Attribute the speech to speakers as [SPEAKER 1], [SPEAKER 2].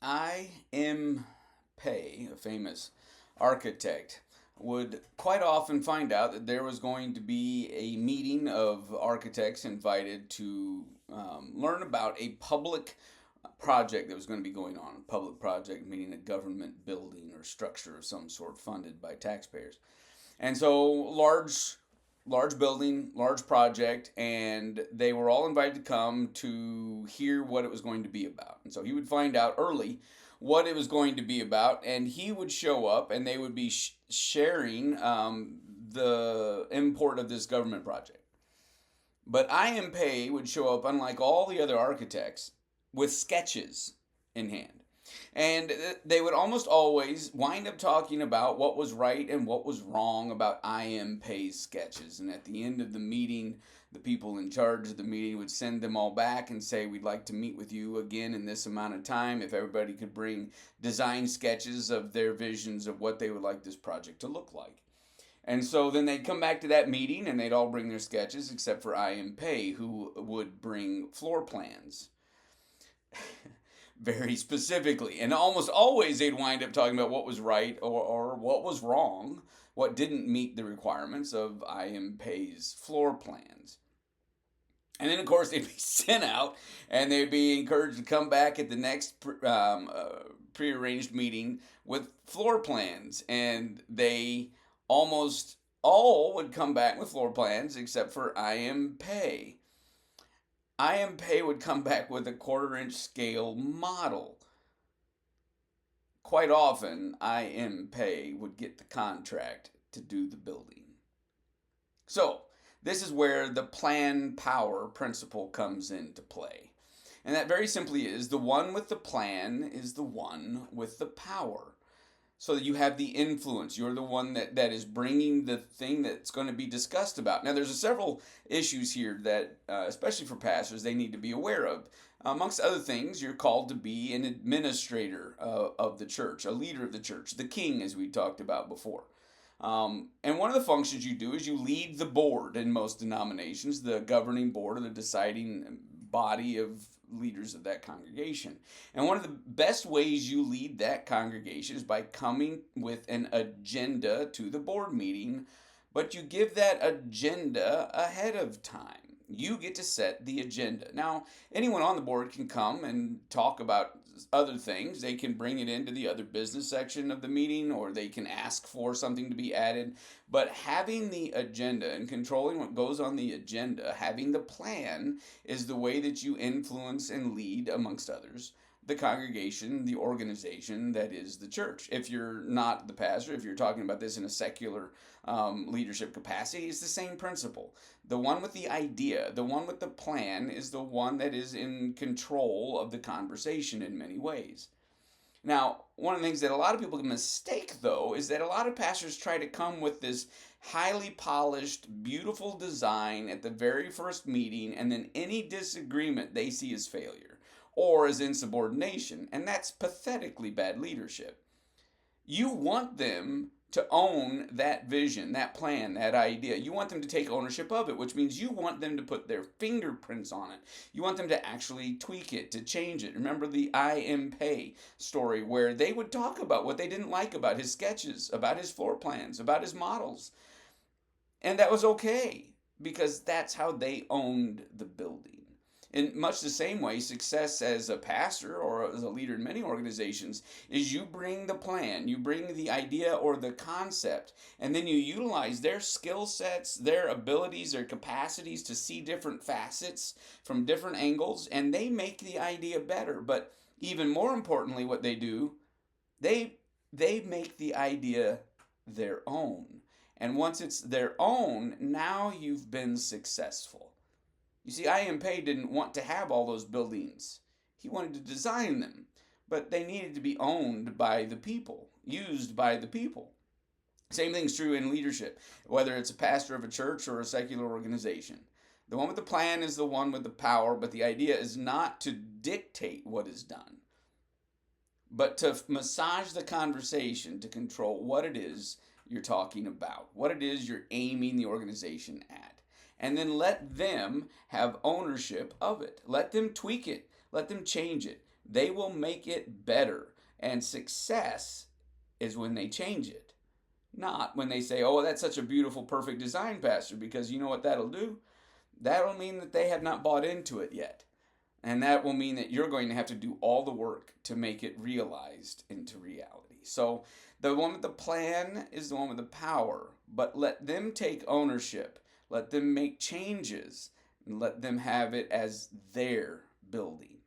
[SPEAKER 1] I.M. Pei, a famous architect, would quite often find out that there was going to be a meeting of architects invited to learn about a public project that was going to be going on. A public project meaning a government building or structure of some sort funded by taxpayers. And so large building, large project, and they were all invited to come to hear what it was going to be about. And so he would find out early what it was going to be about, and he would show up, and they would be sharing the import of this government project. But I.M. Pei would show up, unlike all the other architects, with sketches in hand. And they would almost always wind up talking about what was right and what was wrong about I.M. Pei's sketches. And at the end of the meeting, the people in charge of the meeting would send them all back and say, "We'd like to meet with you again in this amount of time if everybody could bring design sketches of their visions of what they would like this project to look like." And so then they'd come back to that meeting and they'd all bring their sketches except for I.M. Pei, who would bring floor plans very specifically. And almost always they'd wind up talking about what was right or what was wrong, what didn't meet the requirements of I.M. Pei's floor plans. And then, of course, they'd be sent out and they'd be encouraged to come back at the next prearranged meeting with floor plans. And they almost all would come back with floor plans except for I.M. Pei. I.M. Pei would come back with a quarter-inch scale model. Quite often, I.M. Pei would get the contract to do the building. So, this is where the plan power principle comes into play. And that very simply is the one with the plan is the one with the power. So that you have the influence. You're the one that is bringing the thing that's going to be discussed about. Now, there's several issues here that, especially for pastors, they need to be aware of. Amongst other things, you're called to be an administrator of the church, a leader of the church, the king, as we talked about before. And one of the functions you do is you lead the board in most denominations, the governing board or the deciding body of leaders of that congregation. And one of the best ways you lead that congregation is by coming with an agenda to the board meeting, but you give that agenda ahead of time. You get to set the agenda. Now, anyone on the board can come and talk about other things. They can bring it into the other business section of the meeting, or they can ask for something to be added. But having the agenda and controlling what goes on the agenda, having the plan, is the way that you influence and lead, amongst others, the congregation, the organization that is the church. If you're not the pastor, if you're talking about this in a secular leadership capacity, it's the same principle. The one with the idea, the one with the plan, is the one that is in control of the conversation in many ways. Now, one of the things that a lot of people mistake, though, is that a lot of pastors try to come with this highly polished, beautiful design at the very first meeting, and then any disagreement they see as failure or as insubordination, and that's pathetically bad leadership. You want them to own that vision, that plan, that idea. You want them to take ownership of it, which means you want them to put their fingerprints on it. You want them to actually tweak it, to change it. Remember the I.M. Pei story where they would talk about what they didn't like about his sketches, about his floor plans, about his models. And that was okay because that's how they owned the building. In much the same way, success as a pastor or as a leader in many organizations is you bring the plan, you bring the idea or the concept, and then you utilize their skill sets, their abilities, their capacities to see different facets from different angles, and they make the idea better. But even more importantly, what they do, they make the idea their own. And once it's their own, now you've been successful. You see, I.M. Pei didn't want to have all those buildings. He wanted to design them, but they needed to be owned by the people, used by the people. Same thing's true in leadership, whether it's a pastor of a church or a secular organization. The one with the plan is the one with the power, but the idea is not to dictate what is done, but to massage the conversation to control what it is you're talking about, what it is you're aiming the organization at. And then let them have ownership of it. Let them tweak it. Let them change it. they will make it better. And success is when they change it, not when they say, oh, that's such a beautiful, perfect design, Pastor, because you know what that'll do? That'll mean that they have not bought into it yet. And that will mean that you're going to have to do all the work to make it realized into reality. So the one with the plan is the one with the power, but let them take ownership. Let them make changes and let them have it as their building.